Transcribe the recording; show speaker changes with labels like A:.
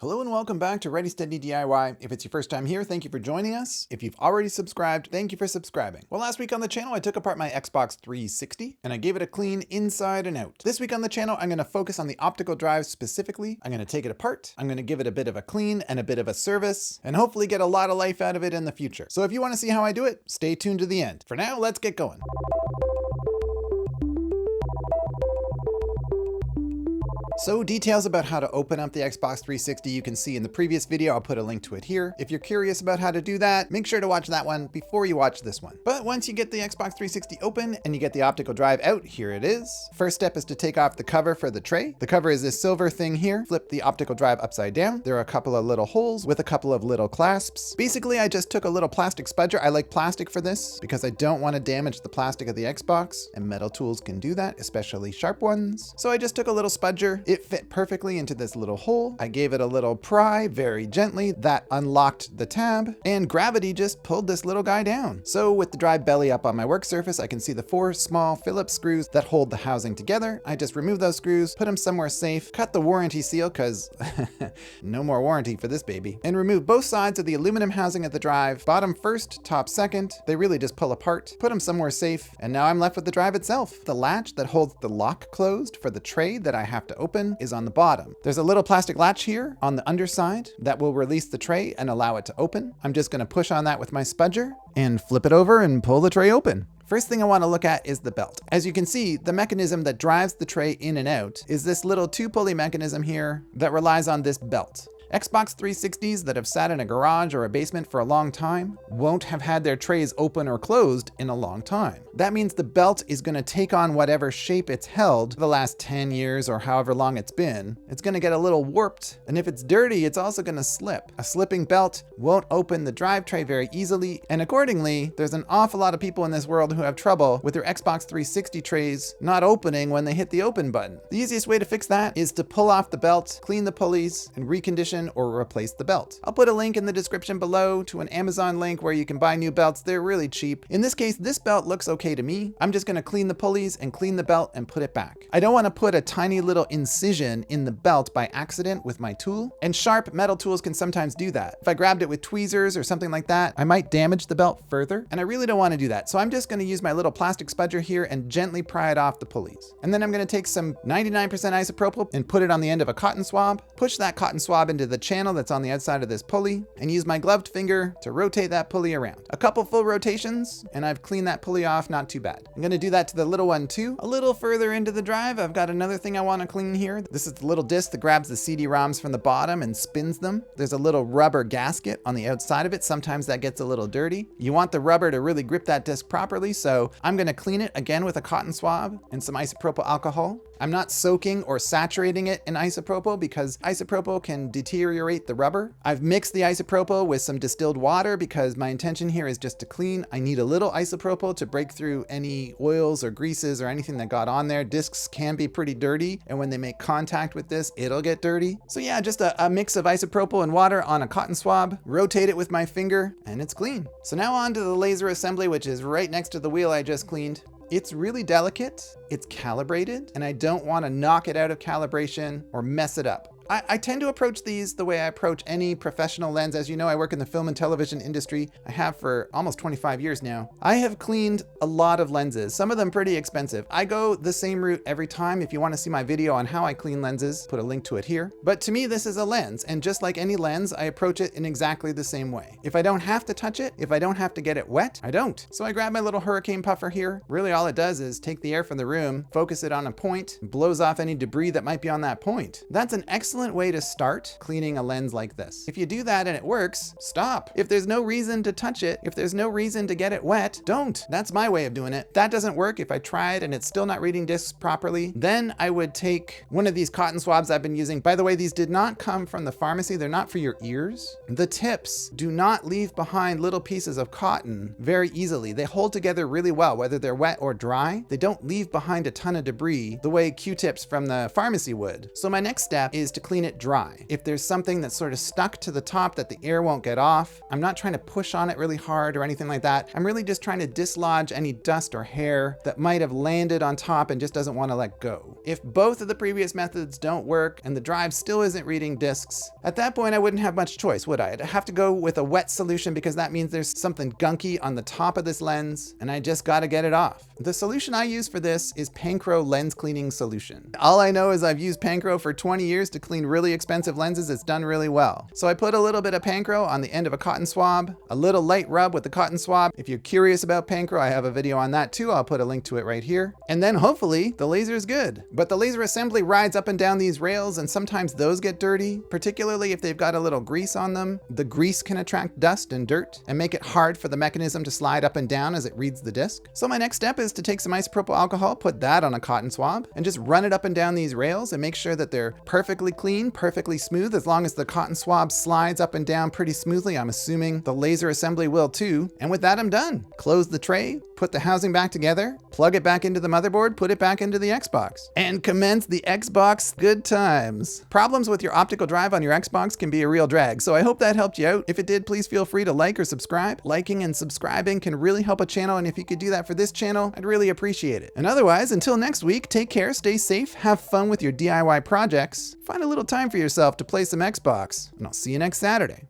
A: Hello and welcome back to Ready Steady DIY. If it's your first time here, thank you for joining us. If you've already subscribed, thank you for subscribing. Well, last week on the channel, I took apart my Xbox 360 and I gave it a clean inside and out. This week on the channel, I'm going to focus on the optical drive specifically. I'm going to take it apart. I'm going to give it a bit of a clean and a bit of a service and hopefully get a lot of life out of it in the future. So if you want to see how I do it, stay tuned to the end. For now, let's get going. So details about how to open up the Xbox 360 you can see in the previous video. I'll put a link to it here. If you're curious about how to do that, make sure to watch that one before you watch this one. But once you get the Xbox 360 open and you get the optical drive out, here it is. First step is to take off the cover for the tray. The cover is this silver thing here. Flip the optical drive upside down. There are a couple of little holes with a couple of little clasps. Basically, I just took a little plastic spudger. I like plastic for this because I don't want to damage the plastic of the Xbox, and metal tools can do that, especially sharp ones. So I just took a little spudger. It fit perfectly into this little hole. I gave it a little pry very gently. That unlocked the tab, and gravity just pulled this little guy down. So with the drive belly up on my work surface, I can see the 4 small Phillips screws that hold the housing together. I just removed those screws, put them somewhere safe, cut the warranty seal because no more warranty for this baby, and remove both sides of the aluminum housing of the drive, bottom first, top second. They really just pull apart, put them somewhere safe, and now I'm left with the drive itself. The latch that holds the lock closed for the tray that I have to open is on the bottom. There's a little plastic latch here on the underside that will release the tray and allow it to open. I'm just going to push on that with my spudger and flip it over and pull the tray open. First thing I want to look at is the belt. As you can see, the mechanism that drives the tray in and out is this little 2-pulley mechanism here that relies on this belt. Xbox 360s that have sat in a garage or a basement for a long time won't have had their trays open or closed in a long time. That means the belt is going to take on whatever shape it's held the last 10 years or however long it's been. It's going to get a little warped, and if it's dirty, it's also going to slip. A slipping belt won't open the drive tray very easily, and accordingly, there's an awful lot of people in this world who have trouble with their Xbox 360 trays not opening when they hit the open button. The easiest way to fix that is to pull off the belt, clean the pulleys, and recondition or replace the belt. I'll put a link in the description below to an Amazon link where you can buy new belts. They're really cheap. In this case, this belt looks okay to me. I'm just going to clean the pulleys and clean the belt and put it back. I don't want to put a tiny little incision in the belt by accident with my tool, and sharp metal tools can sometimes do that. If I grabbed it with tweezers or something like that, I might damage the belt further, and I really don't want to do that. So I'm just going to use my little plastic spudger here and gently pry it off the pulleys. And then I'm going to take some 99% isopropyl and put it on the end of a cotton swab, push that cotton swab into the channel that's on the outside of this pulley, and use my gloved finger to rotate that pulley around. A couple full rotations, and I've cleaned that pulley off not too bad. I'm going to do that to the little one too. A little further into the drive, I've got another thing I want to clean here. This is the little disc that grabs the CD-ROMs from the bottom and spins them. There's a little rubber gasket on the outside of it. Sometimes that gets a little dirty. You want the rubber to really grip that disc properly, so I'm going to clean it again with a cotton swab and some isopropyl alcohol. I'm not soaking or saturating it in isopropyl because isopropyl can deteriorate the rubber. I've mixed the isopropyl with some distilled water because my intention here is just to clean. I need a little isopropyl to break through any oils or greases or anything that got on there. Discs can be pretty dirty, and when they make contact with this, it'll get dirty. So yeah, just a mix of isopropyl and water on a cotton swab, rotate it with my finger, and it's clean. So now on to the laser assembly, which is right next to the wheel I just cleaned. It's really delicate, it's calibrated, and I don't want to knock it out of calibration or mess it up. I tend to approach these the way I approach any professional lens. As you know, I work in the film and television industry. I have for almost 25 years now. I have cleaned a lot of lenses, some of them pretty expensive. I go the same route every time. If you want to see my video on how I clean lenses, put a link to it here. But to me, this is a lens, and just like any lens, I approach it in exactly the same way. If I don't have to touch it, if I don't have to get it wet, I don't. So I grab my little hurricane puffer here. Really all it does is take the air from the room, focus it on a point, blows off any debris that might be on that point. That's an excellent way to start cleaning a lens like this. If you do that and it works, stop. If there's no reason to touch it, if there's no reason to get it wet, don't. That's my way of doing it. If that doesn't work, if I try it and it's still not reading discs properly, then I would take one of these cotton swabs I've been using. By the way, these did not come from the pharmacy. They're not for your ears. The tips do not leave behind little pieces of cotton very easily. They hold together really well, whether they're wet or dry. They don't leave behind a ton of debris the way Q-tips from the pharmacy would. So my next step is to to clean it dry. If there's something that's sort of stuck to the top that the air won't get off, I'm not trying to push on it really hard or anything like that. I'm really just trying to dislodge any dust or hair that might have landed on top and just doesn't want to let go. If both of the previous methods don't work and the drive still isn't reading disks, at that point I wouldn't have much choice, would I? I'd have to go with a wet solution because that means there's something gunky on the top of this lens and I just got to get it off. The solution I use for this is Panchro Lens Cleaning Solution. All I know is I've used Panchro for 20 years to clean really expensive lenses. It's done really well. So I put a little bit of Panchro on the end of a cotton swab, a little light rub with the cotton swab. If you're curious about Panchro, I have a video on that too. I'll put a link to it right here. And then hopefully the laser is good. But the laser assembly rides up and down these rails and sometimes those get dirty, particularly if they've got a little grease on them. The grease can attract dust and dirt and make it hard for the mechanism to slide up and down as it reads the disc. So my next step is to take some isopropyl alcohol, put that on a cotton swab, and just run it up and down these rails and make sure that they're perfectly clean, perfectly smooth. As long as the cotton swab slides up and down pretty smoothly, I'm assuming the laser assembly will too. And with that, I'm done. Close the tray, put the housing back together, plug it back into the motherboard, put it back into the Xbox, and commence the Xbox good times. Problems with your optical drive on your Xbox can be a real drag, so I hope that helped you out. If it did, please feel free to like or subscribe. Liking and subscribing can really help a channel, and if you could do that for this channel, I'd really appreciate it. And otherwise, until next week, take care, stay safe, have fun with your DIY projects, find a little time for yourself to play some Xbox, and I'll see you next Saturday.